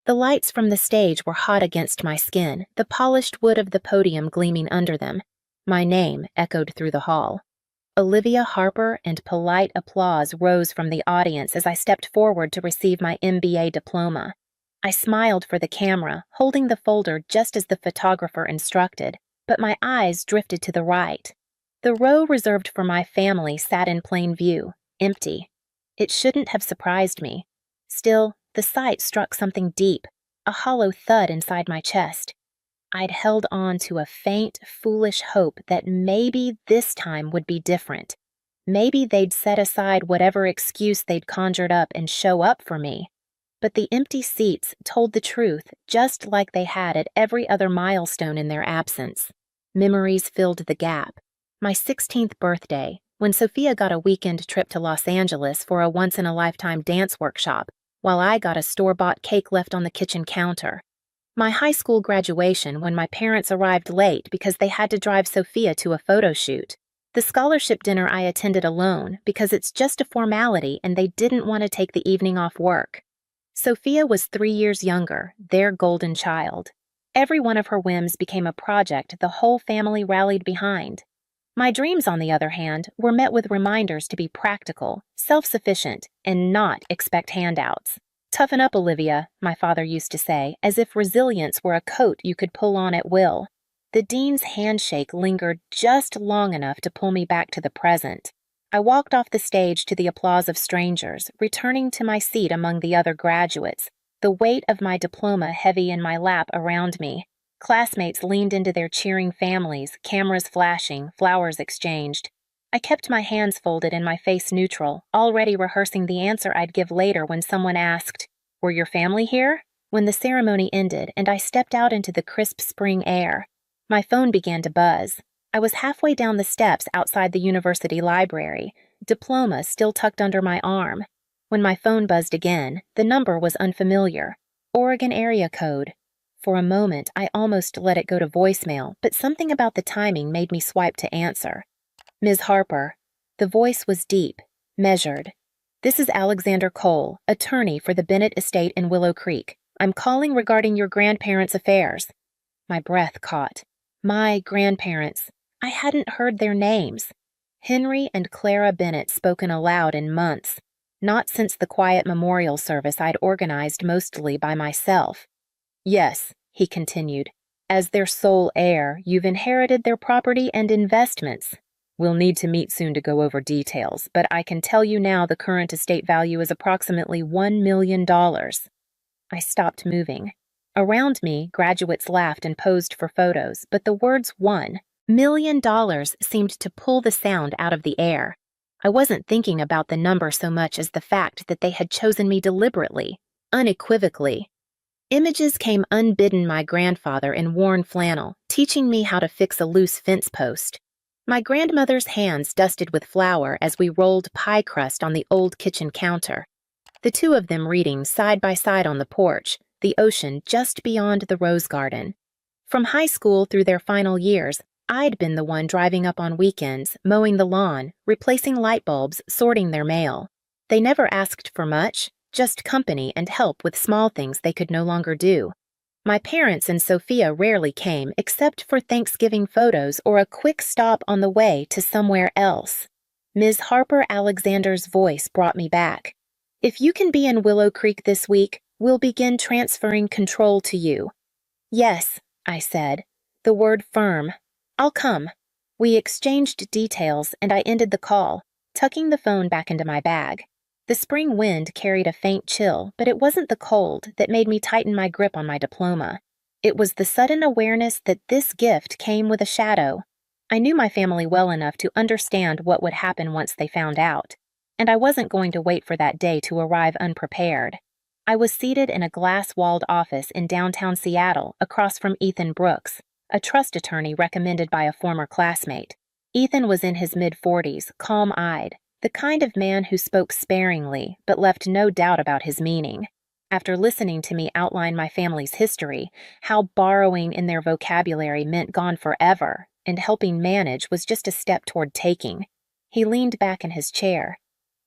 The lights from the stage were hot against my skin, the polished wood of the podium gleaming under them. My name echoed through the hall. Olivia Harper, and polite applause rose from the audience as I stepped forward to receive my MBA diploma. I smiled for the camera, holding the folder just as the photographer instructed, but my eyes drifted to the right. The row reserved for my family sat in plain view, empty. It shouldn't have surprised me. Still, the sight struck something deep, a hollow thud inside my chest. I'd held on to a faint, foolish hope that maybe this time would be different. Maybe they'd set aside whatever excuse they'd conjured up and show up for me. But the empty seats told the truth, just like they had at every other milestone in their absence. Memories filled the gap. My 16th birthday, when Sophia got a weekend trip to Los Angeles for a once-in-a-lifetime dance workshop, while I got a store-bought cake left on the kitchen counter. My high school graduation, when my parents arrived late because they had to drive Sophia to a photo shoot. The scholarship dinner I attended alone because it's just a formality and they didn't want to take the evening off work. Sophia was 3 years younger, their golden child. Every one of her whims became a project the whole family rallied behind. My dreams, on the other hand, were met with reminders to be practical, self-sufficient, and not expect handouts. "Toughen up, Olivia," my father used to say, as if resilience were a coat you could pull on at will. The dean's handshake lingered just long enough to pull me back to the present. I walked off the stage to the applause of strangers, returning to my seat among the other graduates, the weight of my diploma heavy in my lap around me. Classmates leaned into their cheering families, cameras flashing, flowers exchanged. I kept my hands folded and my face neutral, already rehearsing the answer I'd give later when someone asked, "Were your family here?" When the ceremony ended and I stepped out into the crisp spring air, my phone began to buzz. I was halfway down the steps outside the university library, diploma still tucked under my arm. When my phone buzzed again, the number was unfamiliar. Oregon area code. For a moment, I almost let it go to voicemail, but something about the timing made me swipe to answer. "Ms. Harper." The voice was deep, measured. "This is Alexander Cole, attorney for the Bennett estate in Willow Creek. I'm calling regarding your grandparents' affairs." My breath caught. My grandparents. I hadn't heard their names. Henry and Clara Bennett spoken aloud in months, not since the quiet memorial service I'd organized mostly by myself. "Yes," he continued. "As their sole heir, you've inherited their property and investments. We'll need to meet soon to go over details, but I can tell you now the current estate value is approximately $1 million. I stopped moving. Around me, graduates laughed and posed for photos, but the words $1 million seemed to pull the sound out of the air. I wasn't thinking about the number so much as the fact that they had chosen me deliberately, unequivocally. Images came unbidden my grandfather in worn flannel, teaching me how to fix a loose fence post. My grandmother's hands dusted with flour as we rolled pie crust on the old kitchen counter. The two of them reading side by side on the porch, the ocean just beyond the rose garden. From high school through their final years, I'd been the one driving up on weekends, mowing the lawn, replacing light bulbs, sorting their mail. They never asked for much, just company and help with small things they could no longer do. My parents and Sophia rarely came except for Thanksgiving photos or a quick stop on the way to somewhere else. Ms. Harper Alexander's voice brought me back. "If you can be in Willow Creek this week, we'll begin transferring control to you." "Yes," I said, the word firm. "I'll come." We exchanged details and I ended the call, tucking the phone back into my bag. The spring wind carried a faint chill, but it wasn't the cold that made me tighten my grip on my diploma. It was the sudden awareness that this gift came with a shadow. I knew my family well enough to understand what would happen once they found out, and I wasn't going to wait for that day to arrive unprepared. I was seated in a glass-walled office in downtown Seattle across from Ethan Brooks, a trust attorney recommended by a former classmate. Ethan was in his mid-40s, calm-eyed, the kind of man who spoke sparingly but left no doubt about his meaning. After listening to me outline my family's history, how borrowing in their vocabulary meant gone forever, and helping manage was just a step toward taking, he leaned back in his chair.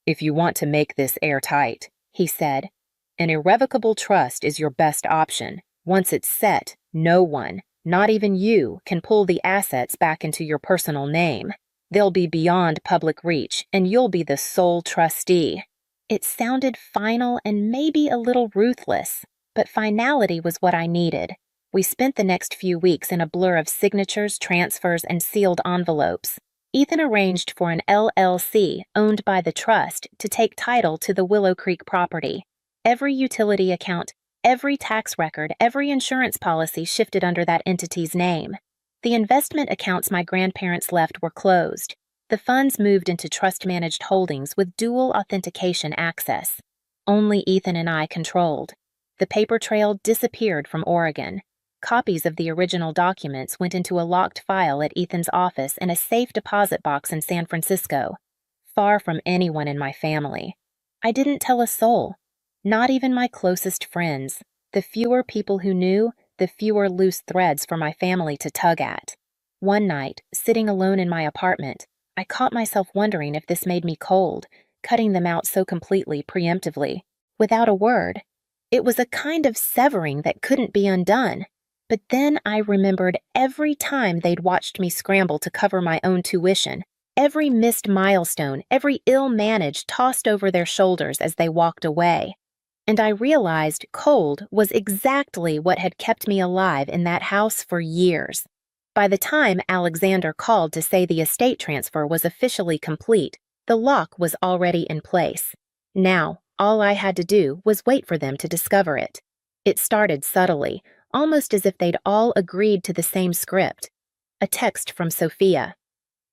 "If you want to make this airtight," he said, An irrevocable trust is your best option. Once it's set, no one, not even you, can pull the assets back into your personal name. They'll be beyond public reach, and you'll be the sole trustee. It sounded final and maybe a little ruthless, but finality was what I needed. We spent the next few weeks in a blur of signatures, transfers, and sealed envelopes. Ethan arranged for an LLC owned by the trust to take title to the Willow Creek property. Every utility account, every tax record, every insurance policy shifted under that entity's name. The investment accounts my grandparents left were closed. The funds moved into trust-managed holdings with dual authentication access. Only Ethan and I controlled. The paper trail disappeared from Oregon. Copies of the original documents went into a locked file at Ethan's office in a safe deposit box in San Francisco, far from anyone in my family. I didn't tell a soul, not even my closest friends. The fewer people who knew, the fewer loose threads for my family to tug at. One night, sitting alone in my apartment, I caught myself wondering if this made me cold, cutting them out so completely, preemptively, without a word. It was a kind of severing that couldn't be undone. But then I remembered every time they'd watched me scramble to cover my own tuition, every missed milestone, every ill managed tossed over their shoulders as they walked away. And I realized cold was exactly what had kept me alive in that house for years. By the time Alexander called to say the estate transfer was officially complete, the lock was already in place. Now, all I had to do was wait for them to discover it. It started subtly, almost as if they'd all agreed to the same script. A text from Sophia.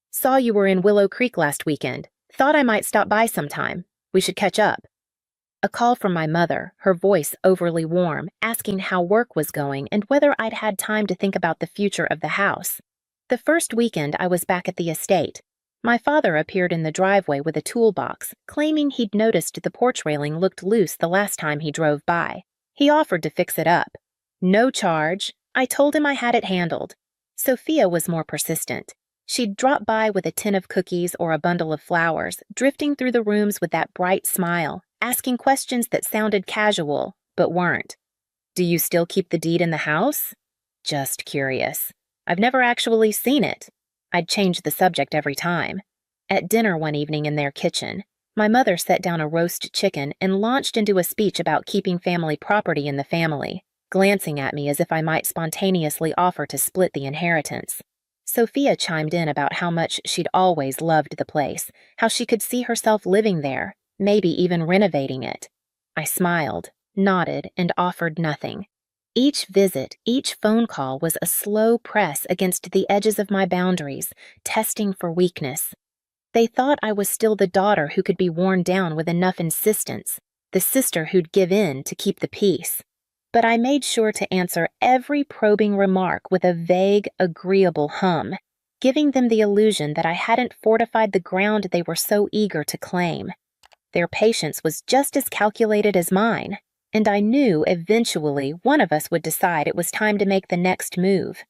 Saw you were in Willow Creek last weekend. Thought I might stop by sometime. We should catch up. A call from my mother, her voice overly warm, asking how work was going and whether I'd had time to think about the future of the house. The first weekend I was back at the estate. My father appeared in the driveway with a toolbox, claiming he'd noticed the porch railing looked loose the last time he drove by. He offered to fix it up. No charge. I told him I had it handled. Sophia was more persistent. She'd drop by with a tin of cookies or a bundle of flowers, drifting through the rooms with that bright smile, asking questions that sounded casual, but weren't. Do you still keep the deed in the house? Just curious. I've never actually seen it. I'd change the subject every time. At dinner one evening in their kitchen, my mother set down a roast chicken and launched into a speech about keeping family property in the family, glancing at me as if I might spontaneously offer to split the inheritance. Sophia chimed in about how much she'd always loved the place, how she could see herself living there, maybe even renovating it. I smiled, nodded, and offered nothing. Each visit, each phone call was a slow press against the edges of my boundaries, testing for weakness. They thought I was still the daughter who could be worn down with enough insistence, the sister who'd give in to keep the peace. But I made sure to answer every probing remark with a vague, agreeable hum, giving them the illusion that I hadn't fortified the ground they were so eager to claim. Their patience was just as calculated as mine, and I knew eventually one of us would decide it was time to make the next move.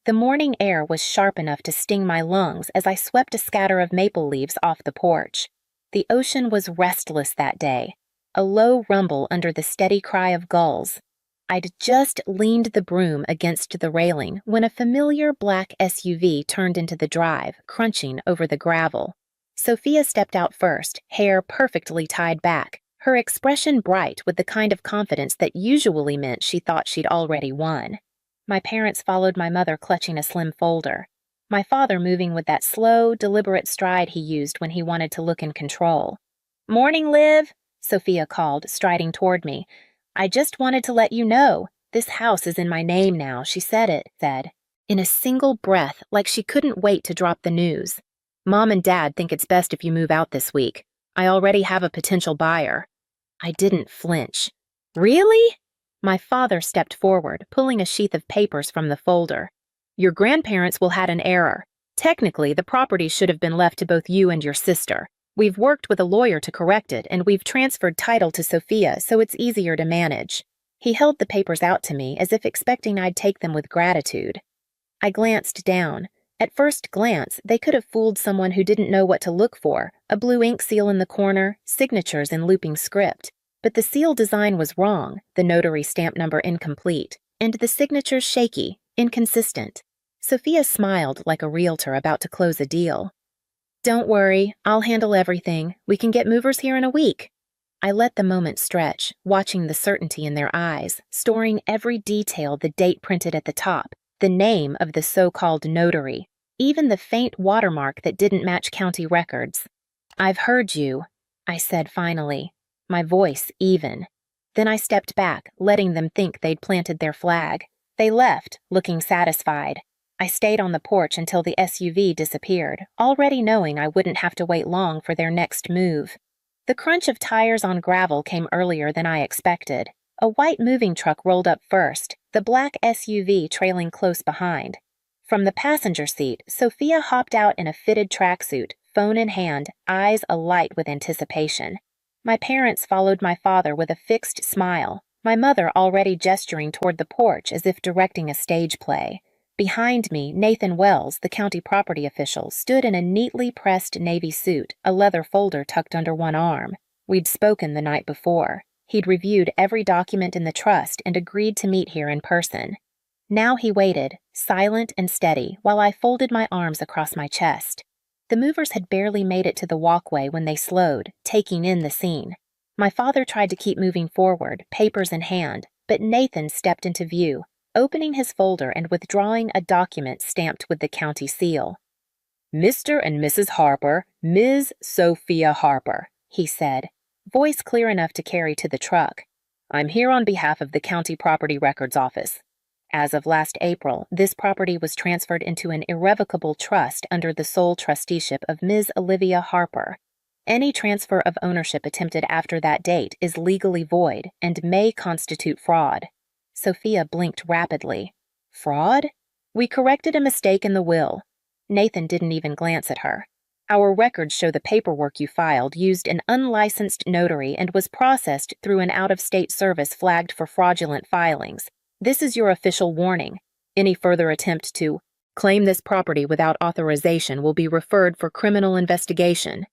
The morning air was sharp enough to sting my lungs as I swept a scatter of maple leaves off the porch. The ocean was restless that day, a low rumble under the steady cry of gulls. I'd just leaned the broom against the railing when a familiar black SUV turned into the drive, crunching over the gravel. Sophia stepped out first, hair perfectly tied back, her expression bright with the kind of confidence that usually meant she thought she'd already won. My parents followed my mother clutching a slim folder, my father moving with that slow, deliberate stride he used when he wanted to look in control. "Morning, Liv," Sophia called, striding toward me. "I just wanted to let you know. This house is in my name now," she said, in a single breath, like she couldn't wait to drop the news. "Mom and Dad think it's best if you move out this week. I already have a potential buyer." I didn't flinch. "Really?" My father stepped forward, pulling a sheath of papers from the folder. "Your grandparents will had an error. Technically, the property should have been left to both you and your sister. We've worked with a lawyer to correct it, and we've transferred title to Sophia so it's easier to manage." He held the papers out to me as if expecting I'd take them with gratitude. I glanced down. At first glance, they could have fooled someone who didn't know what to look for, a blue ink seal in the corner, signatures in looping script. But the seal design was wrong, the notary stamp number incomplete, and the signatures shaky, inconsistent. Sophia smiled like a realtor about to close a deal. "Don't worry, I'll handle everything. We can get movers here in a week." I let the moment stretch, watching the certainty in their eyes, storing every detail, the date printed at the top, the name of the so-called notary, even the faint watermark that didn't match county records. "I've heard you," I said finally, my voice even. Then I stepped back, letting them think they'd planted their flag. They left, looking satisfied. I stayed on the porch until the SUV disappeared, already knowing I wouldn't have to wait long for their next move. The crunch of tires on gravel came earlier than I expected. A white moving truck rolled up first, the black SUV trailing close behind. From the passenger seat, Sophia hopped out in a fitted tracksuit, phone in hand, eyes alight with anticipation. My parents followed my father with a fixed smile, my mother already gesturing toward the porch as if directing a stage play. Behind me, Nathan Wells, the county property official, stood in a neatly pressed navy suit, a leather folder tucked under one arm. We'd spoken the night before. He'd reviewed every document in the trust and agreed to meet here in person. Now he waited, silent and steady, while I folded my arms across my chest. The movers had barely made it to the walkway when they slowed, taking in the scene. My father tried to keep moving forward, papers in hand, but Nathan stepped into view, opening his folder and withdrawing a document stamped with the county seal. "Mr. and Mrs. Harper, Ms. Sophia Harper," he said, voice clear enough to carry to the truck. "I'm here on behalf of the County Property Records Office. As of last April, this property was transferred into an irrevocable trust under the sole trusteeship of Ms. Olivia Harper. Any transfer of ownership attempted after that date is legally void and may constitute fraud." Sophia blinked rapidly. "Fraud? We corrected a mistake in the will." Nathan didn't even glance at her. "Our records show the paperwork you filed used an unlicensed notary and was processed through an out-of-state service flagged for fraudulent filings. This is your official warning. Any further attempt to claim this property without authorization will be referred for criminal investigation."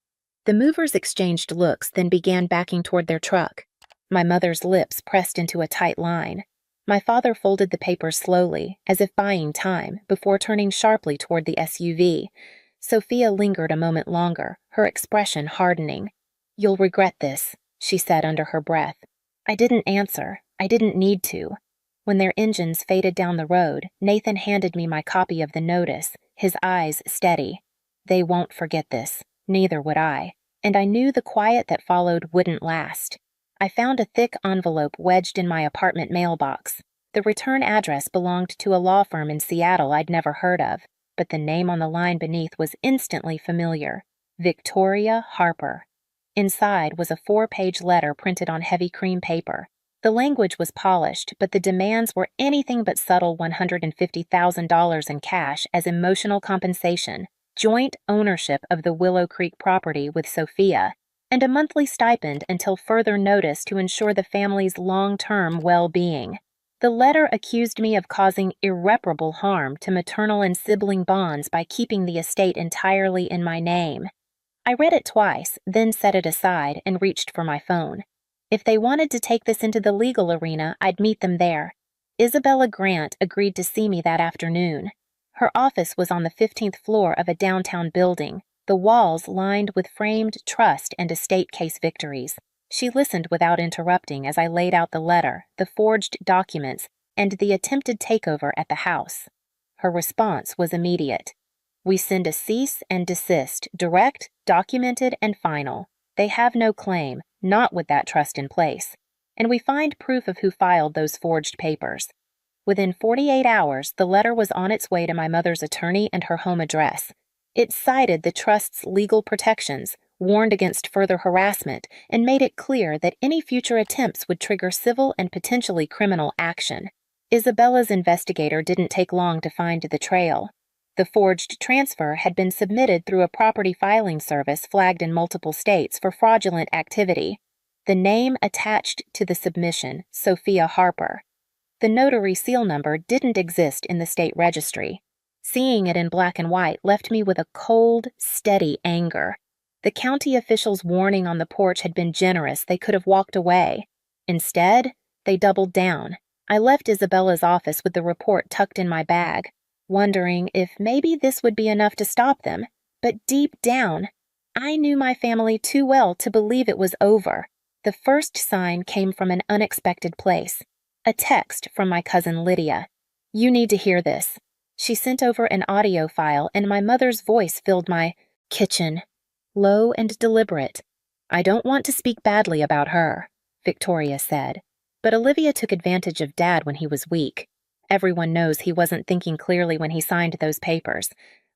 The movers exchanged looks, then began backing toward their truck. My mother's lips pressed into a tight line. My father folded the papers slowly, as if buying time, before turning sharply toward the SUV. Sophia lingered a moment longer, her expression hardening. "You'll regret this," she said under her breath. I didn't answer. I didn't need to. When their engines faded down the road, Nathan handed me my copy of the notice, his eyes steady. They won't forget this. Neither would I. And I knew the quiet that followed wouldn't last. I found a thick envelope wedged in my apartment mailbox. The return address belonged to a law firm in Seattle I'd never heard of, but the name on the line beneath was instantly familiar. Victoria Harper. Inside was a 4-page letter printed on heavy cream paper. The language was polished, but the demands were anything but subtle. $150,000 in cash as emotional compensation, joint ownership of the Willow Creek property with Sophia, and a monthly stipend until further notice to ensure the family's long-term well-being. The letter accused me of causing irreparable harm to maternal and sibling bonds by keeping the estate entirely in my name. I read it twice, then set it aside and reached for my phone. If they wanted to take this into the legal arena, I'd meet them there. Isabella Grant agreed to see me that afternoon. Her office was on the 15th floor of a downtown building, the walls lined with framed trust and estate case victories. She listened without interrupting as I laid out the letter, the forged documents, and the attempted takeover at the house. Her response was immediate. "We send a cease and desist, direct, documented, and final. They have no claim, not with that trust in place. And we find proof of who filed those forged papers." Within 48 hours, the letter was on its way to my mother's attorney and her home address. It cited the trust's legal protections, warned against further harassment, and made it clear that any future attempts would trigger civil and potentially criminal action. Isabella's investigator didn't take long to find the trail. The forged transfer had been submitted through a property filing service flagged in multiple states for fraudulent activity. The name attached to the submission, Sophia Harper. The notary seal number didn't exist in the state registry. Seeing it in black and white left me with a cold, steady anger. The county officials' warning on the porch had been generous. They could have walked away. Instead, they doubled down. I left Isabella's office with the report tucked in my bag, wondering if maybe this would be enough to stop them. But deep down, I knew my family too well to believe it was over. The first sign came from an unexpected place. A text from my cousin Lydia. "You need to hear this." She sent over an audio file, and my mother's voice filled my kitchen, low and deliberate. "I don't want to speak badly about her," Victoria said, "but Olivia took advantage of Dad when he was weak. Everyone knows he wasn't thinking clearly when he signed those papers."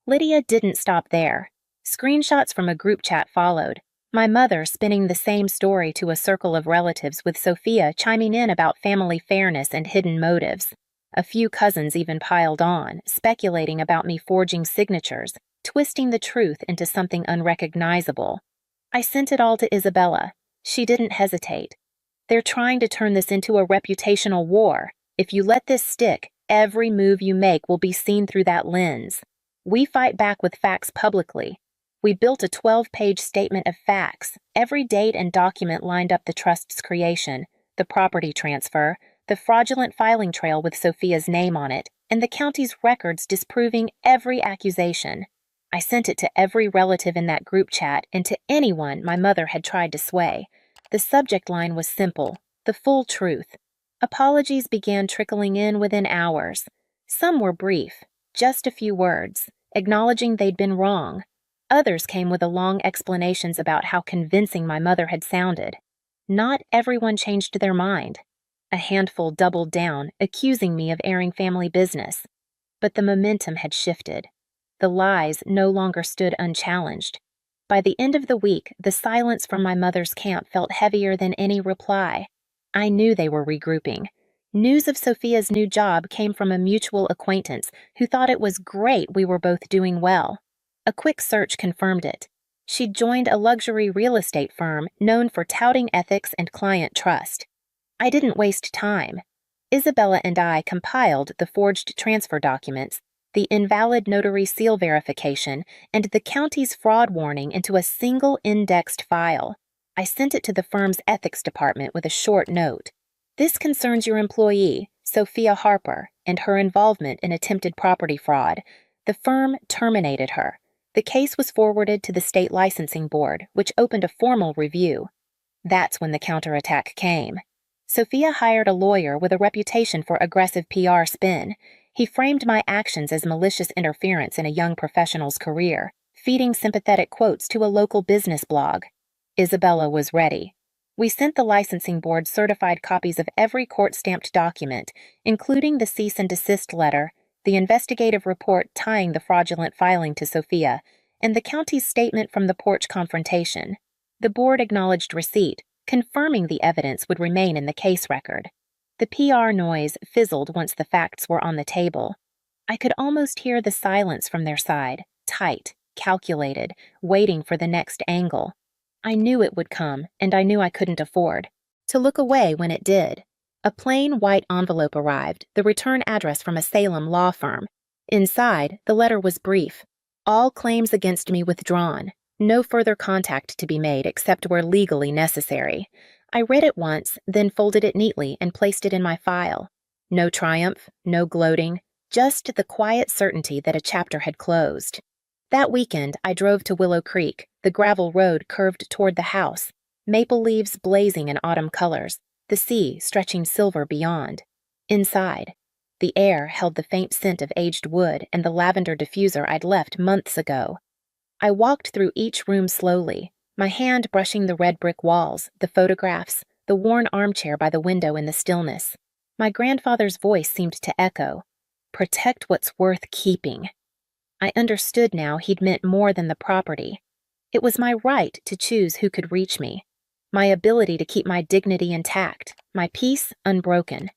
Lydia didn't stop there. Screenshots from a group chat followed, my mother spinning the same story to a circle of relatives, with Sophia chiming in about family fairness and hidden motives. A few cousins even piled on, speculating about me forging signatures, twisting the truth into something unrecognizable. I sent it all to Isabella. She didn't hesitate. "They're trying to turn this into a reputational war. If you let this stick, every move you make will be seen through that lens. We fight back with facts publicly." We built a 12-page statement of facts. Every date and document lined up: the trust's creation, the property transfer, the fraudulent filing trail with Sophia's name on it, and the county's records disproving every accusation. I sent it to every relative in that group chat and to anyone my mother had tried to sway. The subject line was simple: the full truth. Apologies began trickling in within hours. Some were brief, just a few words, acknowledging they'd been wrong. Others came with long explanations about how convincing my mother had sounded. Not everyone changed their mind. A handful doubled down, accusing me of airing family business. But the momentum had shifted. The lies no longer stood unchallenged. By the end of the week, the silence from my mother's camp felt heavier than any reply. I knew they were regrouping. News of Sophia's new job came from a mutual acquaintance who thought it was great we were both doing well. A quick search confirmed it. She'd joined a luxury real estate firm known for touting ethics and client trust. I didn't waste time. Isabella and I compiled the forged transfer documents, the invalid notary seal verification, and the county's fraud warning into a single indexed file. I sent it to the firm's ethics department with a short note. "This concerns your employee, Sophia Harper, and her involvement in attempted property fraud. The firm terminated her." The case was forwarded to the state licensing board, which opened a formal review. That's when the counterattack came. Sophia hired a lawyer with a reputation for aggressive PR spin. He framed my actions as malicious interference in a young professional's career, feeding sympathetic quotes to a local business blog. Isabella was ready. We sent the licensing board certified copies of every court-stamped document, including the cease and desist letter, the investigative report tying the fraudulent filing to Sophia, and the county's statement from the porch confrontation. The board acknowledged receipt, confirming the evidence would remain in the case record. The PR noise fizzled once the facts were on the table. I could almost hear the silence from their side, tight, calculated, waiting for the next angle. I knew it would come, and I knew I couldn't afford to look away when it did. A plain white envelope arrived, the return address from a Salem law firm. Inside, the letter was brief. All claims against me withdrawn. No further contact to be made except where legally necessary. I read it once, then folded it neatly and placed it in my file. No triumph, no gloating, just the quiet certainty that a chapter had closed. That weekend, I drove to Willow Creek. The gravel road curved toward the house, maple leaves blazing in autumn colors, the sea stretching silver beyond. Inside, the air held the faint scent of aged wood and the lavender diffuser I'd left months ago. I walked through each room slowly, my hand brushing the red brick walls, the photographs, the worn armchair by the window in the stillness. My grandfather's voice seemed to echo, "Protect what's worth keeping." I understood now he'd meant more than the property. It was my right to choose who could reach me, my ability to keep my dignity intact, my peace unbroken.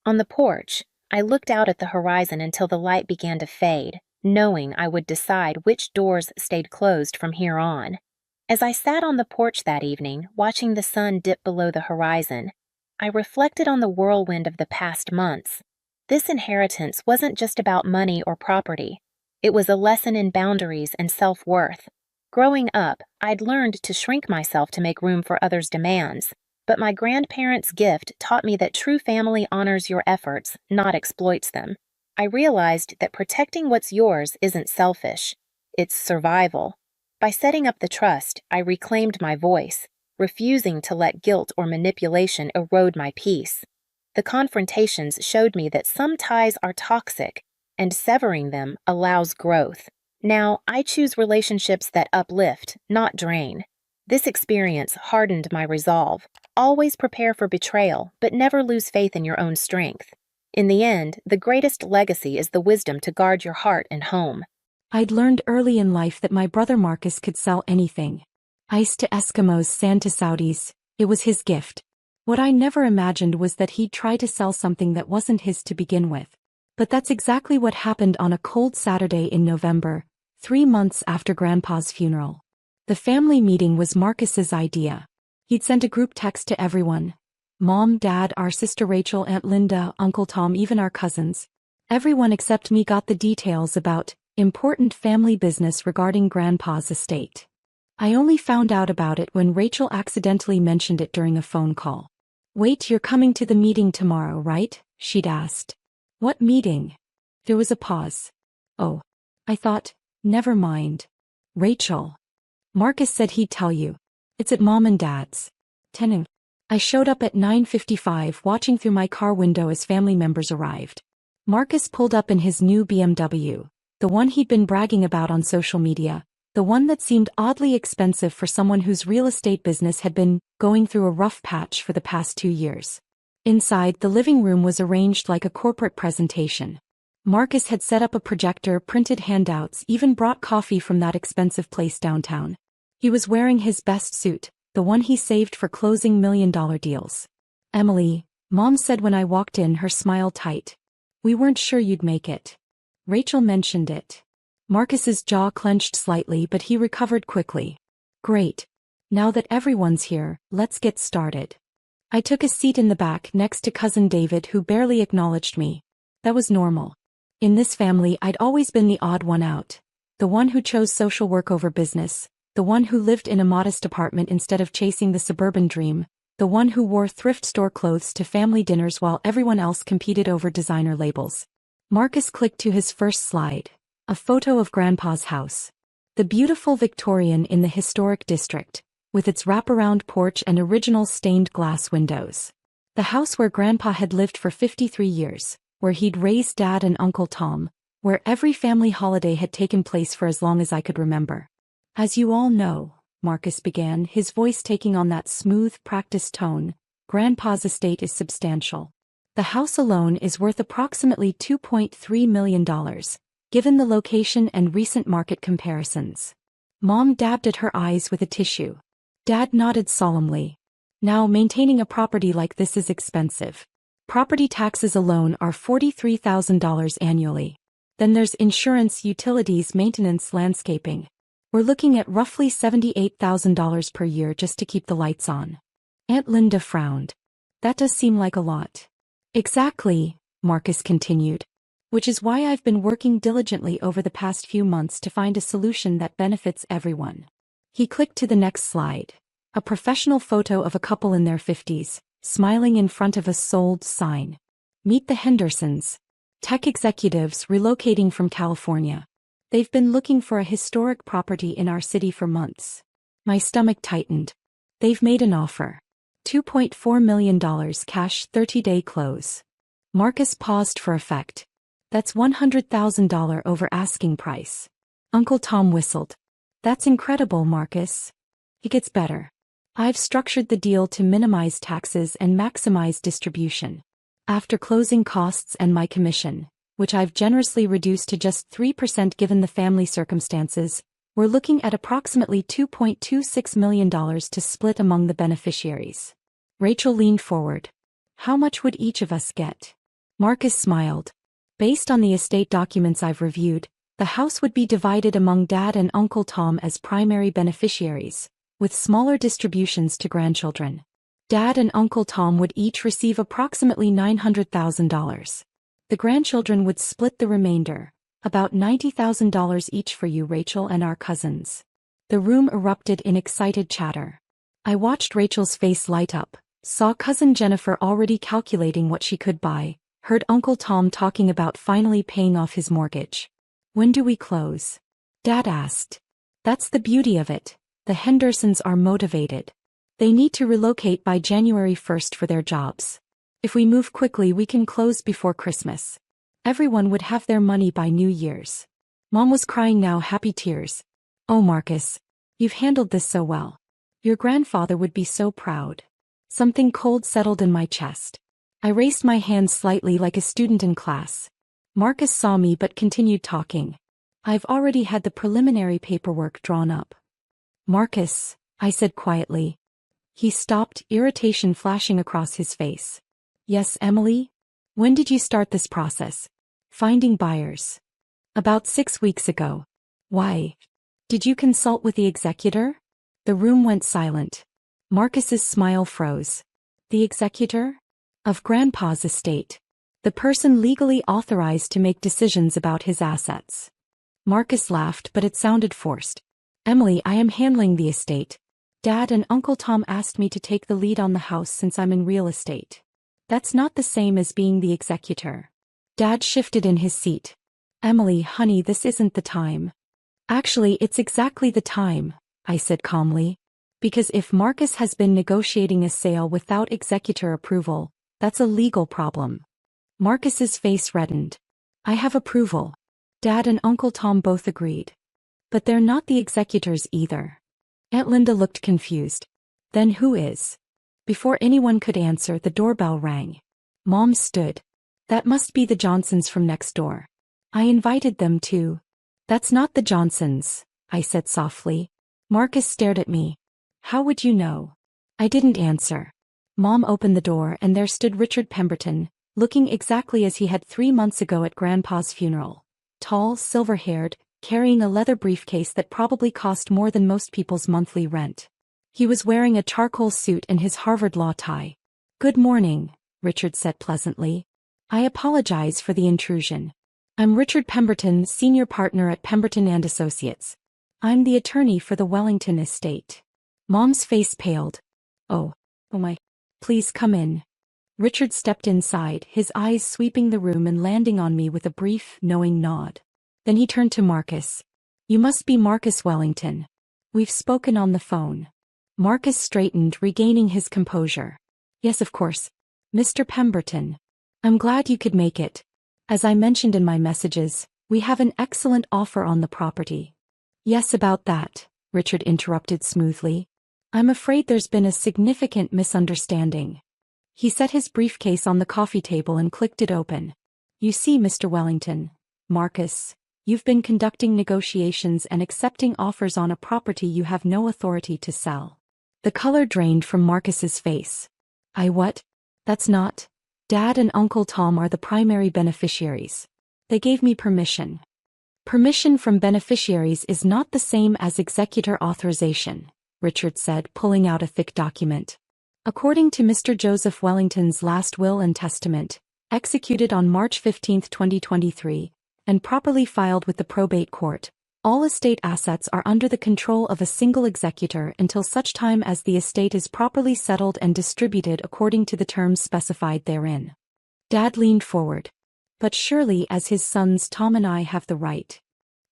On the porch, I looked out at the horizon until the light began to fade, knowing I would decide which doors stayed closed from here on. As I sat on the porch that evening, watching the sun dip below the horizon, I reflected on the whirlwind of the past months. This inheritance wasn't just about money or property. It was a lesson in boundaries and self-worth. Growing up, I'd learned to shrink myself to make room for others' demands, but my grandparents' gift taught me that true family honors your efforts, not exploits them. I realized that protecting what's yours isn't selfish, it's survival. By setting up the trust, I reclaimed my voice, refusing to let guilt or manipulation erode my peace. The confrontations showed me that some ties are toxic, and severing them allows growth. Now, I choose relationships that uplift, not drain. This experience hardened my resolve. Always prepare for betrayal, but never lose faith in your own strength. In the end, the greatest legacy is the wisdom to guard your heart and home. I'd learned early in life that my brother Marcus could sell anything. Ice to Eskimos, sand to Saudis, it was his gift. What I never imagined was that he'd try to sell something that wasn't his to begin with. But that's exactly what happened on a cold Saturday in November, 3 months after Grandpa's funeral. The family meeting was Marcus's idea. He'd sent a group text to everyone. Mom, Dad, our sister Rachel, Aunt Linda, Uncle Tom, even our cousins. Everyone except me got the details about important family business regarding Grandpa's estate. I only found out about it when Rachel accidentally mentioned it during a phone call. Wait, you're coming to the meeting tomorrow, right? She'd asked. What meeting? There was a pause. Oh. I thought, never mind. Rachel. Marcus said he'd tell you. It's at Mom and Dad's. 10. I showed up at 9:55 watching through my car window as family members arrived. Marcus pulled up in his new BMW, the one he'd been bragging about on social media, the one that seemed oddly expensive for someone whose real estate business had been going through a rough patch for the past 2 years. Inside, the living room was arranged like a corporate presentation. Marcus had set up a projector, printed handouts, even brought coffee from that expensive place downtown. He was wearing his best suit, the one he saved for closing million-dollar deals. Emily, Mom said when I walked in, her smile tight. We weren't sure you'd make it. Rachel mentioned it. Marcus's jaw clenched slightly, but he recovered quickly. Great. Now that everyone's here, let's get started. I took a seat in the back next to Cousin David, who barely acknowledged me. That was normal. In this family, I'd always been the odd one out. The one who chose social work over business, the one who lived in a modest apartment instead of chasing the suburban dream, the one who wore thrift store clothes to family dinners while everyone else competed over designer labels. Marcus clicked to his first slide, a photo of Grandpa's house. The beautiful Victorian in the historic district, with its wraparound porch and original stained glass windows. The house where Grandpa had lived for 53 years, where he'd raised Dad and Uncle Tom, where every family holiday had taken place for as long as I could remember. As you all know, Marcus began, his voice taking on that smooth, practiced tone, Grandpa's estate is substantial. The house alone is worth approximately $2.3 million, given the location and recent market comparisons. Mom dabbed at her eyes with a tissue. Dad nodded solemnly. Now, maintaining a property like this is expensive. Property taxes alone are $43,000 annually. Then there's insurance, utilities, maintenance, landscaping. We're looking at roughly $78,000 per year just to keep the lights on. Aunt Linda frowned. That does seem like a lot. Exactly, Marcus continued. Which is why I've been working diligently over the past few months to find a solution that benefits everyone. He clicked to the next slide. A professional photo of a couple in their 50s, smiling in front of a sold sign. Meet the Hendersons. Tech executives relocating from California. They've been looking for a historic property in our city for months. My stomach tightened. They've made an offer. $2.4 million cash, 30-day close. Marcus paused for effect. That's $100,000 over asking price. Uncle Tom whistled. That's incredible, Marcus. It gets better. I've structured the deal to minimize taxes and maximize distribution. After closing costs and my commission, which I've generously reduced to just 3% given the family circumstances, we're looking at approximately $2.26 million to split among the beneficiaries. Rachel leaned forward. How much would each of us get? Marcus smiled. Based on the estate documents I've reviewed, the house would be divided among Dad and Uncle Tom as primary beneficiaries, with smaller distributions to grandchildren. Dad and Uncle Tom would each receive approximately $900,000. The grandchildren would split the remainder, about $90,000 each for you, Rachel, and our cousins. The room erupted in excited chatter. I watched Rachel's face light up, saw Cousin Jennifer already calculating what she could buy, heard Uncle Tom talking about finally paying off his mortgage. "When do we close?" Dad asked. "That's the beauty of it. The Hendersons are motivated. They need to relocate by January 1st for their jobs. If we move quickly, we can close before Christmas. Everyone would have their money by New Year's." Mom was crying now, happy tears. "Oh, Marcus, you've handled this so well. Your grandfather would be so proud." Something cold settled in my chest. I raised my hand slightly like a student in class. Marcus saw me but continued talking. "I've already had the preliminary paperwork drawn up." "Marcus," I said quietly. He stopped, irritation flashing across his face. "Yes, Emily? When did you start this process?" "Finding buyers." "About 6 weeks ago." "Why? Did you consult with the executor?" The room went silent. Marcus's smile froze. "The executor?" "Of Grandpa's estate. The person legally authorized to make decisions about his assets." Marcus laughed, but it sounded forced. "Emily, I am handling the estate. Dad and Uncle Tom asked me to take the lead on the house since I'm in real estate. That's not the same as being the executor." Dad shifted in his seat. "Emily, honey, this isn't the time." "Actually, it's exactly the time," I said calmly. "Because if Marcus has been negotiating a sale without executor approval, that's a legal problem." Marcus's face reddened. "I have approval." Dad and Uncle Tom both agreed. "But they're not the executors either." Aunt Linda looked confused. "Then who is?" Before anyone could answer, the doorbell rang. Mom stood. "That must be the Johnsons from next door. I invited them to." "That's not the Johnsons," I said softly. Marcus stared at me. "How would you know?" I didn't answer. Mom opened the door and there stood Richard Pemberton, looking exactly as he had 3 months ago at Grandpa's funeral. Tall, silver-haired, carrying a leather briefcase that probably cost more than most people's monthly rent. He was wearing a charcoal suit and his Harvard law tie. "Good morning," Richard said pleasantly. "I apologize for the intrusion. I'm Richard Pemberton, senior partner at Pemberton and Associates. I'm the attorney for the Wellington estate." Mom's face paled. Oh my. "Please come in." Richard stepped inside, his eyes sweeping the room and landing on me with a brief, knowing nod. Then he turned to Marcus. "You must be Marcus Wellington. We've spoken on the phone." Marcus straightened, regaining his composure. "Yes, of course. Mr. Pemberton. I'm glad you could make it. As I mentioned in my messages, we have an excellent offer on the property." "Yes, about that," Richard interrupted smoothly. "I'm afraid there's been a significant misunderstanding." He set his briefcase on the coffee table and clicked it open. "You see, Mr. Wellington, Marcus, you've been conducting negotiations and accepting offers on a property you have no authority to sell." The color drained from Marcus's face. "I what? That's not. Dad and Uncle Tom are the primary beneficiaries. They gave me permission." "Permission from beneficiaries is not the same as executor authorization," Richard said, pulling out a thick document. "According to Mr. Joseph Wellington's last will and testament, executed on March 15, 2023, and properly filed with the probate court, all estate assets are under the control of a single executor until such time as the estate is properly settled and distributed according to the terms specified therein." Dad leaned forward. "But surely as his sons Tom and I have the right."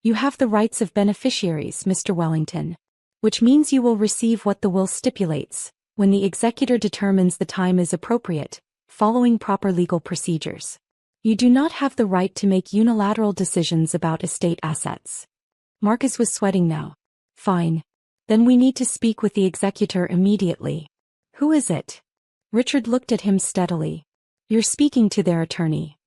"You have the rights of beneficiaries, Mr. Wellington. Which means you will receive what the will stipulates, when the executor determines the time is appropriate, following proper legal procedures. You do not have the right to make unilateral decisions about estate assets." Marcus was sweating now. "Fine. Then we need to speak with the executor immediately." "Who is it?" Richard looked at him steadily. "You're speaking to their attorney."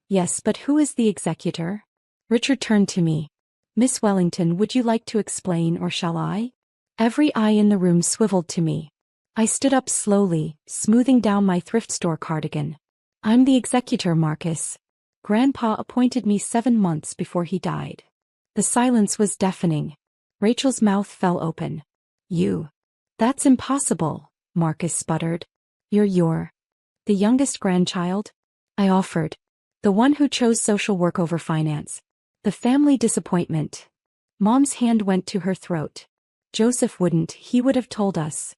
"Yes, but who is the executor?" Richard turned to me. "Miss Wellington, would you like to explain or shall I?" Every eye in the room swiveled to me. I stood up slowly, smoothing down my thrift store cardigan. "I'm the executor, Marcus. Grandpa appointed me 7 months before he died." The silence was deafening. Rachel's mouth fell open. "You? That's impossible," Marcus sputtered. You're the youngest grandchild?" I offered. "The one who chose social work over finance. The family disappointment." Mom's hand went to her throat. Joseph wouldn't, he would have told us.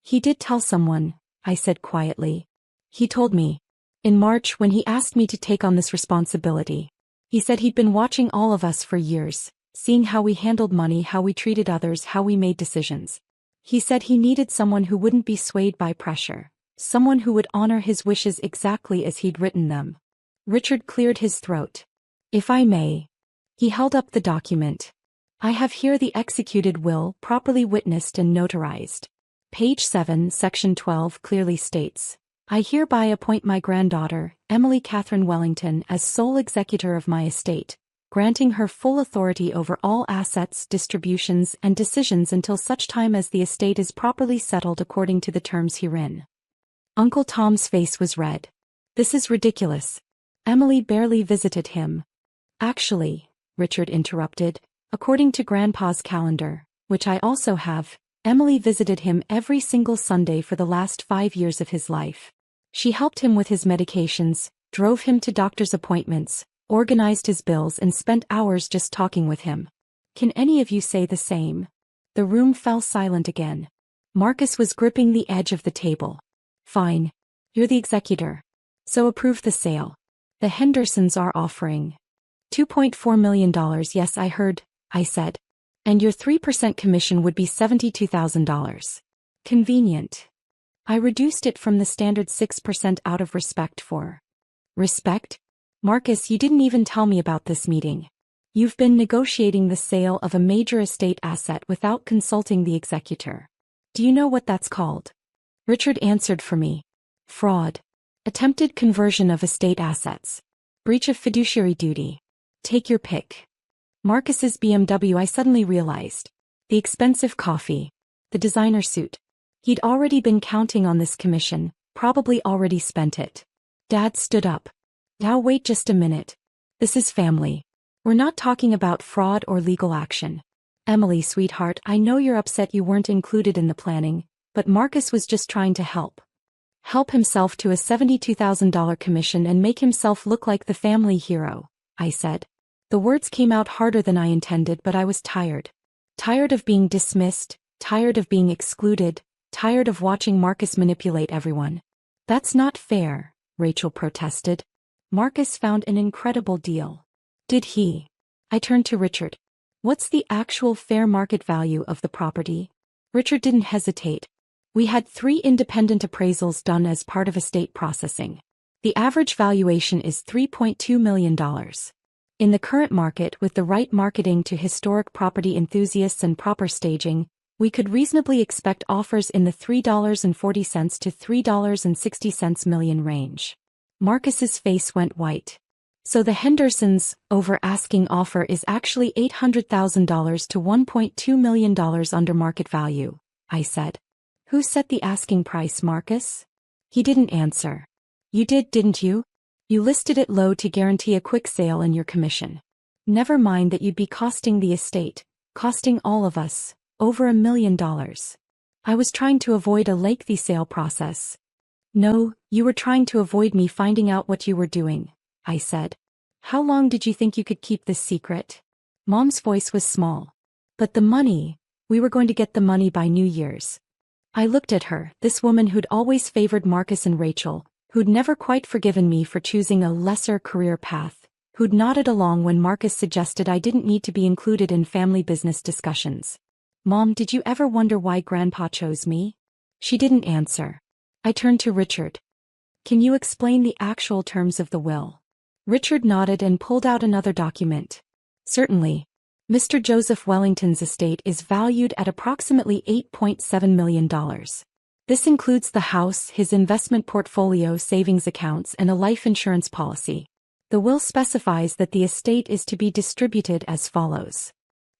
He did tell someone, I said quietly. He told me. In March when he asked me to take on this responsibility. He said he'd been watching all of us for years, seeing how we handled money, how we treated others, how we made decisions. He said he needed someone who wouldn't be swayed by pressure, someone who would honor his wishes exactly as he'd written them. Richard cleared his throat. If I may. He held up the document. I have here the executed will, properly witnessed and notarized. Page 7, Section 12 clearly states, I hereby appoint my granddaughter, Emily Catherine Wellington, as sole executor of my estate, granting her full authority over all assets, distributions, and decisions until such time as the estate is properly settled according to the terms herein. Uncle Tom's face was red. This is ridiculous. Emily barely visited him. Actually, Richard interrupted, according to Grandpa's calendar, which I also have, Emily visited him every single Sunday for the last 5 years of his life. She helped him with his medications, drove him to doctor's appointments, organized his bills and spent hours just talking with him. Can any of you say the same? The room fell silent again. Marcus was gripping the edge of the table. Fine. You're the executor. So approve the sale. The Hendersons are offering $2.4 million. Yes, I heard, I said. And your 3% commission would be $72,000. Convenient. I reduced it from the standard 6% out of respect for. Respect? Marcus, you didn't even tell me about this meeting. You've been negotiating the sale of a major estate asset without consulting the executor. Do you know what that's called? Richard answered for me. Fraud. Attempted conversion of estate assets. Breach of fiduciary duty. Take your pick. Marcus's BMW, I suddenly realized. The expensive coffee. The designer suit. He'd already been counting on this commission, probably already spent it. Dad stood up. Now wait just a minute. This is family. We're not talking about fraud or legal action. Emily, sweetheart, I know you're upset you weren't included in the planning, but Marcus was just trying to help. Help himself to a $72,000 commission and make himself look like the family hero, I said. The words came out harder than I intended, but I was tired. Tired of being dismissed, tired of being excluded, tired of watching Marcus manipulate everyone. That's not fair, Rachel protested. Marcus found an incredible deal. Did he? I turned to Richard. What's the actual fair market value of the property? Richard didn't hesitate. We had 3 independent appraisals done as part of estate processing. The average valuation is $3.2 million. In the current market, with the right marketing to historic property enthusiasts and proper staging, we could reasonably expect offers in the $3.40 to $3.60 million range. Marcus's face went white. So the Hendersons' over-asking offer is actually $800,000 to $1.2 million under market value, I said. Who set the asking price, Marcus? He didn't answer. You did, didn't you? You listed it low to guarantee a quick sale and your commission. Never mind that you'd be costing the estate, costing all of us, over $1 million. I was trying to avoid a lengthy sale process. No, you were trying to avoid me finding out what you were doing, I said. How long did you think you could keep this secret? Mom's voice was small. But the money, we were going to get the money by New Year's. I looked at her, this woman who'd always favored Marcus and Rachel, who'd never quite forgiven me for choosing a lesser career path, who'd nodded along when Marcus suggested I didn't need to be included in family business discussions. Mom, did you ever wonder why Grandpa chose me? She didn't answer. I turned to Richard. Can you explain the actual terms of the will? Richard nodded and pulled out another document. Certainly. Mr. Joseph Wellington's estate is valued at approximately $8.7 million. This includes the house, his investment portfolio, savings accounts, and a life insurance policy. The will specifies that the estate is to be distributed as follows.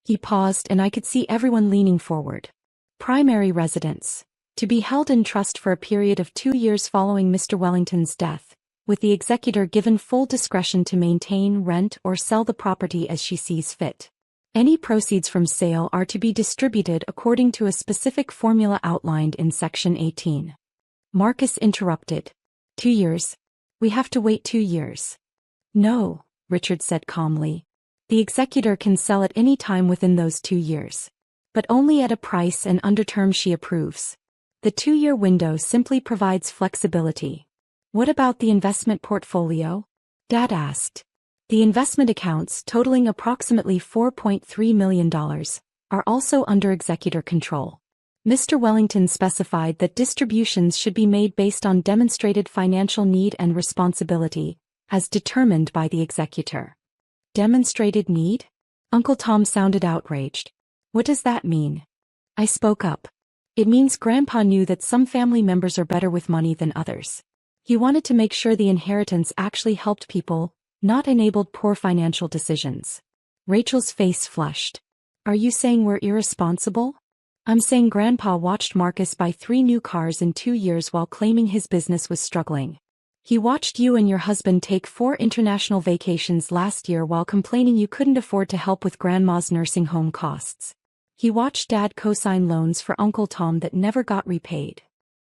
He paused and I could see everyone leaning forward. Primary residence. To be held in trust for a period of 2 years following Mr. Wellington's death, with the executor given full discretion to maintain, rent, or sell the property as she sees fit. Any proceeds from sale are to be distributed according to a specific formula outlined in Section 18. Marcus interrupted. 2 years. We have to wait 2 years. No, Richard said calmly. The executor can sell at any time within those 2 years. but only at a price and under terms she approves. The 2-year window simply provides flexibility. What about the investment portfolio? Dad asked. The investment accounts, totaling approximately $4.3 million, are also under executor control. Mr. Wellington specified that distributions should be made based on demonstrated financial need and responsibility, as determined by the executor. Demonstrated need? Uncle Tom sounded outraged. What does that mean? I spoke up. It means Grandpa knew that some family members are better with money than others. He wanted to make sure the inheritance actually helped people, not enabled poor financial decisions. Rachel's face flushed. Are you saying we're irresponsible? I'm saying Grandpa watched Marcus buy 3 new cars in 2 years while claiming his business was struggling. He watched you and your husband take 4 international vacations last year while complaining you couldn't afford to help with Grandma's nursing home costs. He watched Dad co-sign loans for Uncle Tom that never got repaid.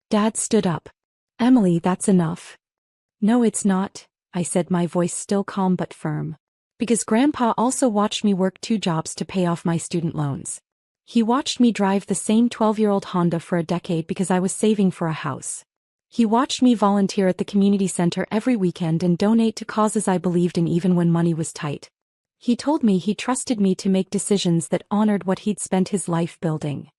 Dad stood up. Emily, that's enough. No, it's not, I said, my voice still calm but firm. Because Grandpa also watched me work 2 jobs to pay off my student loans. He watched me drive the same 12-year-old Honda for a decade because I was saving for a house. He watched me volunteer at the community center every weekend and donate to causes I believed in even when money was tight. He told me he trusted me to make decisions that honored what he'd spent his life building.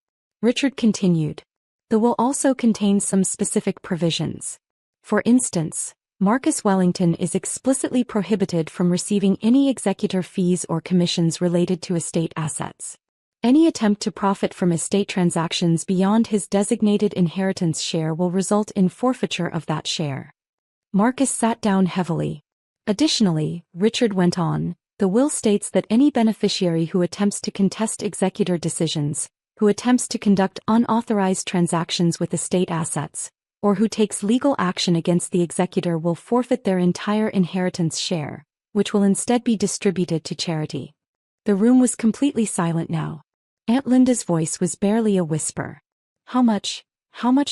Richard continued. The will also contains some specific provisions. For instance, Marcus Wellington is explicitly prohibited from receiving any executor fees or commissions related to estate assets. Any attempt to profit from estate transactions beyond his designated inheritance share will result in forfeiture of that share. Marcus sat down heavily. Additionally, Richard went on, the will states that any beneficiary who attempts to contest executor decisions, who attempts to conduct unauthorized transactions with estate assets, or who takes legal action against the executor will forfeit their entire inheritance share, which will instead be distributed to charity. The room was completely silent now. Aunt Linda's voice was barely a whisper. How much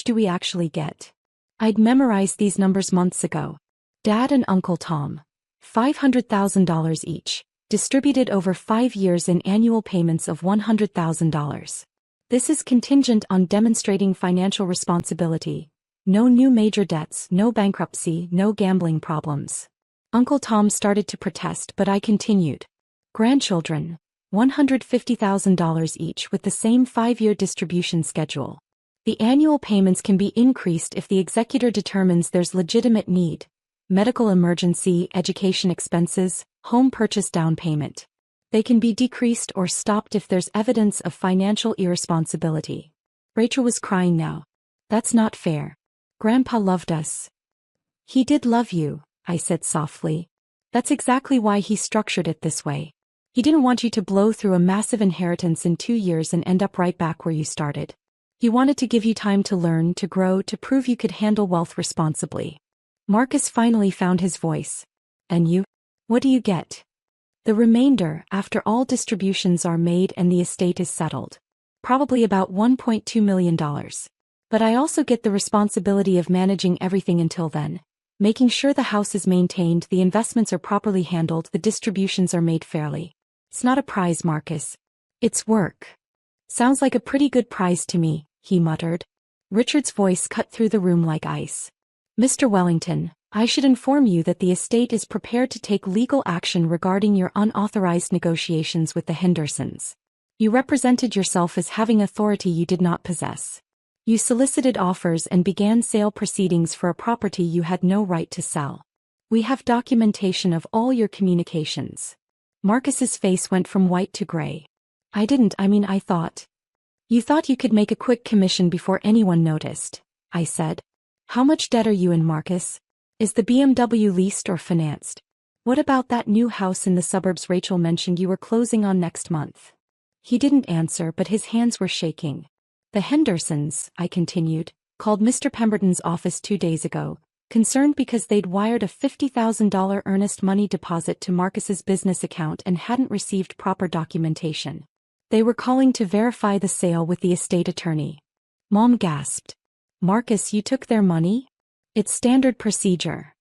do we actually get? I'd memorized these numbers months ago. Dad and Uncle Tom. $500,000 each, distributed over 5 years in annual payments of $100,000. This is contingent on demonstrating financial responsibility. No new major debts, no bankruptcy, no gambling problems. Uncle Tom started to protest, but I continued. Grandchildren. $150,000 each with the same 5-year distribution schedule. The annual payments can be increased if the executor determines there's legitimate need. Medical emergency, education expenses, home purchase down payment. They can be decreased or stopped if there's evidence of financial irresponsibility. Rachel was crying now. That's not fair. Grandpa loved us. He did love you, I said softly. That's exactly why he structured it this way. He didn't want you to blow through a massive inheritance in 2 years and end up right back where you started. He wanted to give you time to learn, to grow, to prove you could handle wealth responsibly. Marcus finally found his voice. And you? What do you get? The remainder, after all distributions are made and the estate is settled. Probably about $1.2 million. But I also get the responsibility of managing everything until then. Making sure the house is maintained, the investments are properly handled, the distributions are made fairly. It's not a prize, Marcus. It's work. Sounds like a pretty good prize to me, he muttered. Richard's voice cut through the room like ice. Mr. Wellington, I should inform you that the estate is prepared to take legal action regarding your unauthorized negotiations with the Hendersons. You represented yourself as having authority you did not possess. You solicited offers and began sale proceedings for a property you had no right to sell. We have documentation of all your communications. Marcus's face went from white to gray. I thought. You thought you could make a quick commission before anyone noticed, I said. How much debt are you in, Marcus? Is the BMW leased or financed? What about that new house in the suburbs Rachel mentioned you were closing on next month? He didn't answer, but his hands were shaking. The Hendersons, I continued, called Mr. Pemberton's office 2 days ago, concerned because they'd wired a $50,000 earnest money deposit to Marcus's business account and hadn't received proper documentation. They were calling to verify the sale with the estate attorney. Mom gasped. Marcus, you took their money? It's standard procedure.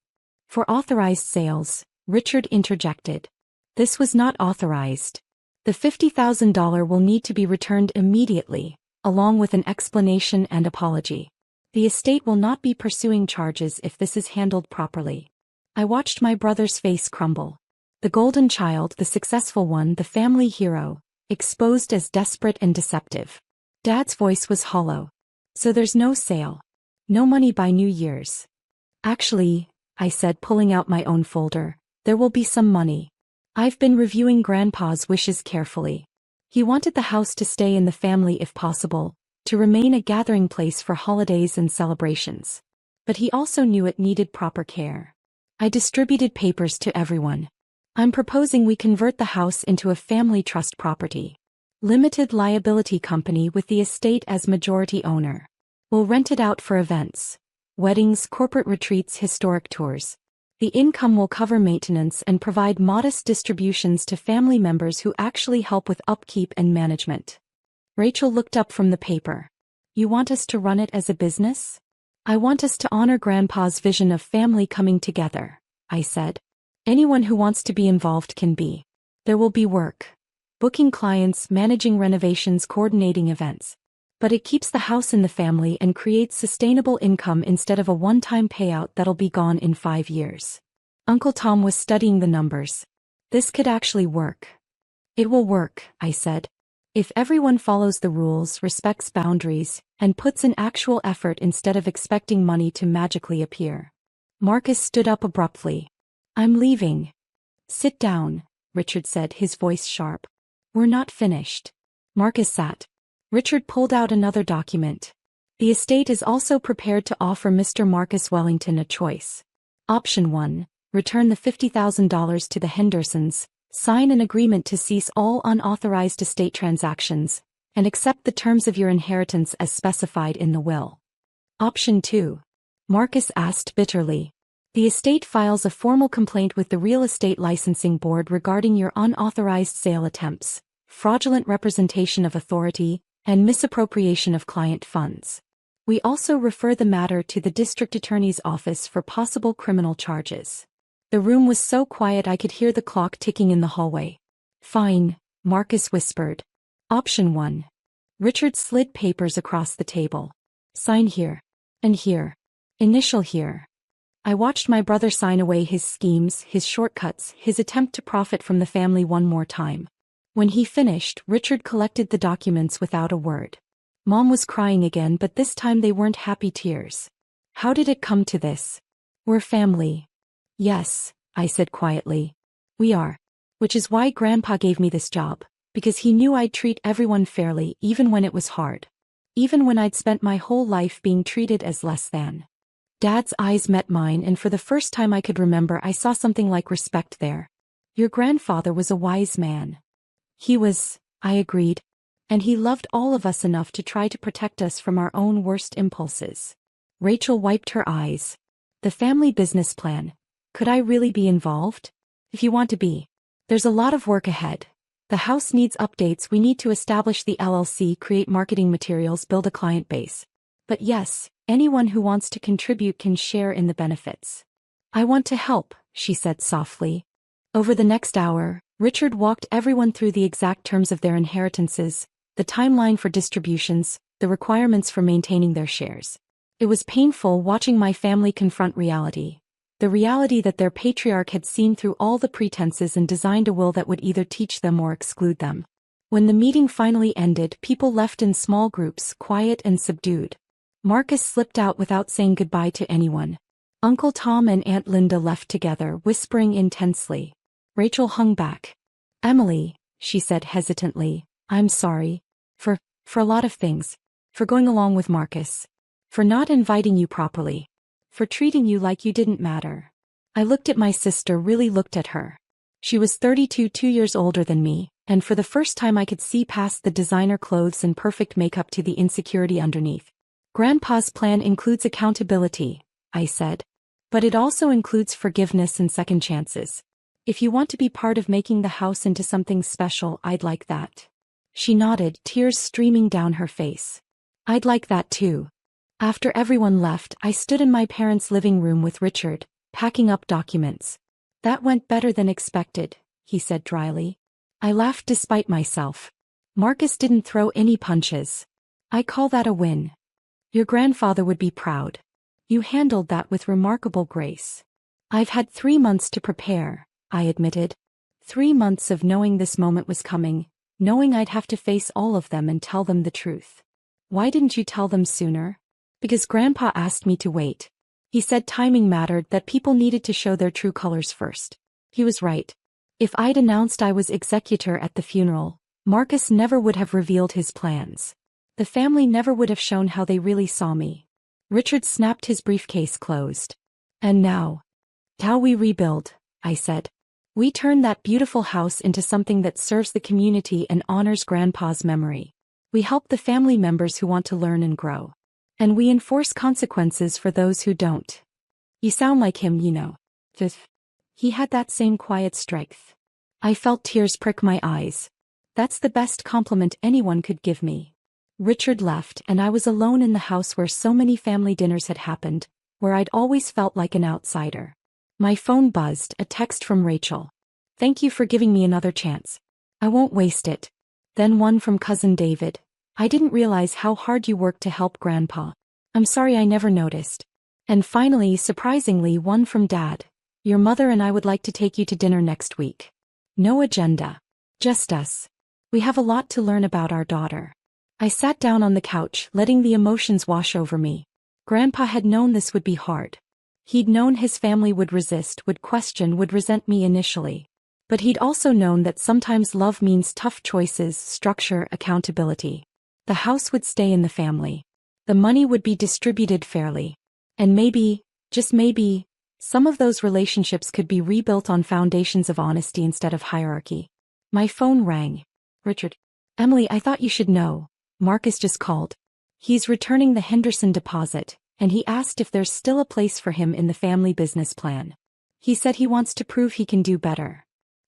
For authorized sales, Richard interjected. This was not authorized. The $50,000 will need to be returned immediately, along with an explanation and apology. The estate will not be pursuing charges if this is handled properly. I watched my brother's face crumble. The golden child, the successful one, the family hero, exposed as desperate and deceptive. Dad's voice was hollow. So there's no sale. No money by New Year's. Actually, I said, pulling out my own folder, there will be some money. I've been reviewing Grandpa's wishes carefully. He wanted the house to stay in the family if possible, to remain a gathering place for holidays and celebrations. But he also knew it needed proper care. I distributed papers to everyone. I'm proposing we convert the house into a family trust property. Limited liability company with the estate as majority owner. We'll rent it out for events. Weddings, corporate retreats, historic tours. The income will cover maintenance and provide modest distributions to family members who actually help with upkeep and management. Rachel looked up from the paper. You want us to run it as a business? I want us to honor Grandpa's vision of family coming together, I said. Anyone who wants to be involved can be. There will be work. Booking clients, managing renovations, coordinating events. But it keeps the house in the family and creates sustainable income instead of a one-time payout that'll be gone in 5 years. Uncle Tom was studying the numbers. This could actually work. It will work, I said. If everyone follows the rules, respects boundaries, and puts in actual effort instead of expecting money to magically appear. Marcus stood up abruptly. I'm leaving. Sit down, Richard said, his voice sharp. We're not finished. Marcus sat. Richard pulled out another document. The estate is also prepared to offer Mr. Marcus Wellington a choice. Option 1. Return the $50,000 to the Hendersons, sign an agreement to cease all unauthorized estate transactions, and accept the terms of your inheritance as specified in the will. Option 2. Marcus asked bitterly. The estate files a formal complaint with the Real Estate Licensing Board regarding your unauthorized sale attempts, fraudulent representation of authority, and misappropriation of client funds. We also refer the matter to the District Attorney's Office for possible criminal charges. The room was so quiet I could hear the clock ticking in the hallway. Fine, Marcus whispered. Option 1. Richard slid papers across the table. Sign here. And here. Initial here. I watched my brother sign away his schemes, his shortcuts, his attempt to profit from the family one more time. When he finished, Richard collected the documents without a word. Mom was crying again, but this time they weren't happy tears. How did it come to this? We're family. Yes, I said quietly. We are. Which is why Grandpa gave me this job, because he knew I'd treat everyone fairly even when it was hard. Even when I'd spent my whole life being treated as less than. Dad's eyes met mine, and for the first time I could remember I saw something like respect there. Your grandfather was a wise man. He was, I agreed. And he loved all of us enough to try to protect us from our own worst impulses. Rachel wiped her eyes. The family business plan. Could I really be involved? If you want to be. There's a lot of work ahead. The house needs updates. We need to establish the LLC, create marketing materials, build a client base. But yes, anyone who wants to contribute can share in the benefits. I want to help, she said softly. Over the next hour, Richard walked everyone through the exact terms of their inheritances, the timeline for distributions, the requirements for maintaining their shares. It was painful watching my family confront reality. The reality that their patriarch had seen through all the pretenses and designed a will that would either teach them or exclude them. When the meeting finally ended, people left in small groups, quiet and subdued. Marcus slipped out without saying goodbye to anyone. Uncle Tom and Aunt Linda left together, whispering intensely. Rachel hung back. Emily, she said hesitantly, I'm sorry. For a lot of things. For going along with Marcus. For not inviting you properly. For treating you like you didn't matter. I looked at my sister, really looked at her. She was 32, 2 years older than me, and for the first time I could see past the designer clothes and perfect makeup to the insecurity underneath. Grandpa's plan includes accountability, I said. But it also includes forgiveness and second chances. If you want to be part of making the house into something special, I'd like that. She nodded, tears streaming down her face. I'd like that too. After everyone left, I stood in my parents' living room with Richard, packing up documents. That went better than expected, he said dryly. I laughed despite myself. Marcus didn't throw any punches. I call that a win. Your grandfather would be proud. You handled that with remarkable grace. I've had 3 months to prepare, I admitted. 3 months of knowing this moment was coming, knowing I'd have to face all of them and tell them the truth. Why didn't you tell them sooner? Because Grandpa asked me to wait. He said timing mattered, that people needed to show their true colors first. He was right. If I'd announced I was executor at the funeral, Marcus never would have revealed his plans. The family never would have shown how they really saw me. Richard snapped his briefcase closed. And now? How we rebuild, I said. We turn that beautiful house into something that serves the community and honors Grandpa's memory. We help the family members who want to learn and grow. And we enforce consequences for those who don't. You sound like him, you know. He had that same quiet strength. I felt tears prick my eyes. That's the best compliment anyone could give me. Richard left and I was alone in the house where so many family dinners had happened, where I'd always felt like an outsider. My phone buzzed, a text from Rachel. Thank you for giving me another chance. I won't waste it. Then one from Cousin David. I didn't realize how hard you worked to help Grandpa. I'm sorry I never noticed. And finally, surprisingly, one from Dad. Your mother and I would like to take you to dinner next week. No agenda. Just us. We have a lot to learn about our daughter. I sat down on the couch, letting the emotions wash over me. Grandpa had known this would be hard. He'd known his family would resist, would question, would resent me initially. But he'd also known that sometimes love means tough choices, structure, accountability. The house would stay in the family. The money would be distributed fairly. And maybe, just maybe, some of those relationships could be rebuilt on foundations of honesty instead of hierarchy. My phone rang. Richard. Emily, I thought you should know. Marcus just called. He's returning the Henderson deposit, and he asked if there's still a place for him in the family business plan. He said he wants to prove he can do better.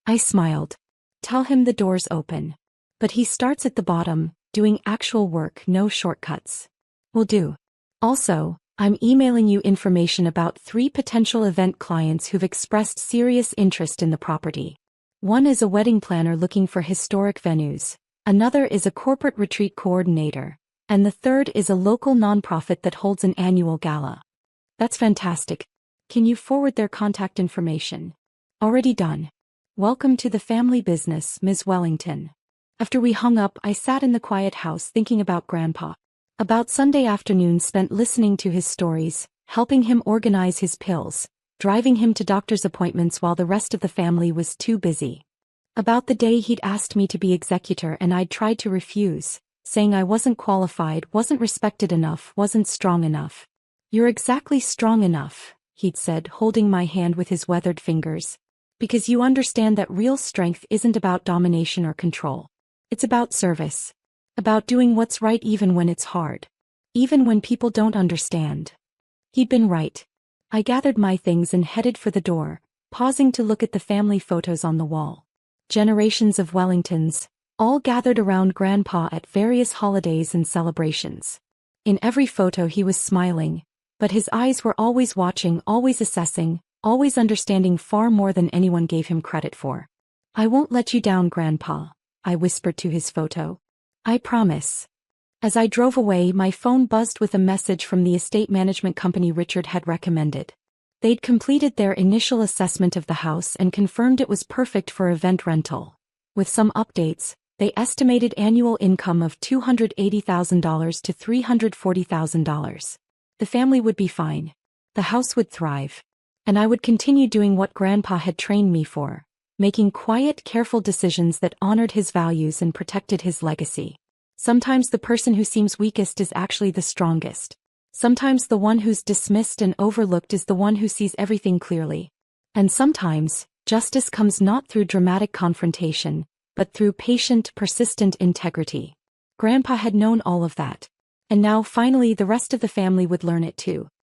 I smiled. Tell him the door's open. But he starts at the bottom, doing actual work, no shortcuts. Will do. Also, I'm emailing you information about 3 potential event clients who've expressed serious interest in the property. One is a wedding planner looking for historic venues, another is a corporate retreat coordinator, and the third is a local nonprofit that holds an annual gala. That's fantastic. Can you forward their contact information? Already done. Welcome to the family business, Ms. Wellington. After we hung up, I sat in the quiet house thinking about Grandpa. About Sunday afternoons spent listening to his stories, helping him organize his pills, driving him to doctor's appointments while the rest of the family was too busy. About the day he'd asked me to be executor and I'd tried to refuse, saying I wasn't qualified, wasn't respected enough, wasn't strong enough. You're exactly strong enough, he'd said, holding my hand with his weathered fingers. Because you understand that real strength isn't about domination or control. It's about service. About doing what's right even when it's hard. Even when people don't understand. He'd been right. I gathered my things and headed for the door, pausing to look at the family photos on the wall. Generations of Wellingtons, all gathered around Grandpa at various holidays and celebrations. In every photo he was smiling, but his eyes were always watching, always assessing, always understanding far more than anyone gave him credit for. I won't let you down, Grandpa, I whispered to his photo. I promise. As I drove away, my phone buzzed with a message from the estate management company Richard had recommended. They'd completed their initial assessment of the house and confirmed it was perfect for event rental. With some updates, they estimated annual income of $280,000 to $340,000. The family would be fine. The house would thrive. And I would continue doing what Grandpa had trained me for, making quiet, careful decisions that honored his values and protected his legacy. Sometimes the person who seems weakest is actually the strongest. Sometimes the one who's dismissed and overlooked is the one who sees everything clearly. And sometimes, justice comes not through dramatic confrontation, but through patient, persistent integrity. Grandpa had known all of that. And now finally the rest of the family would learn it too.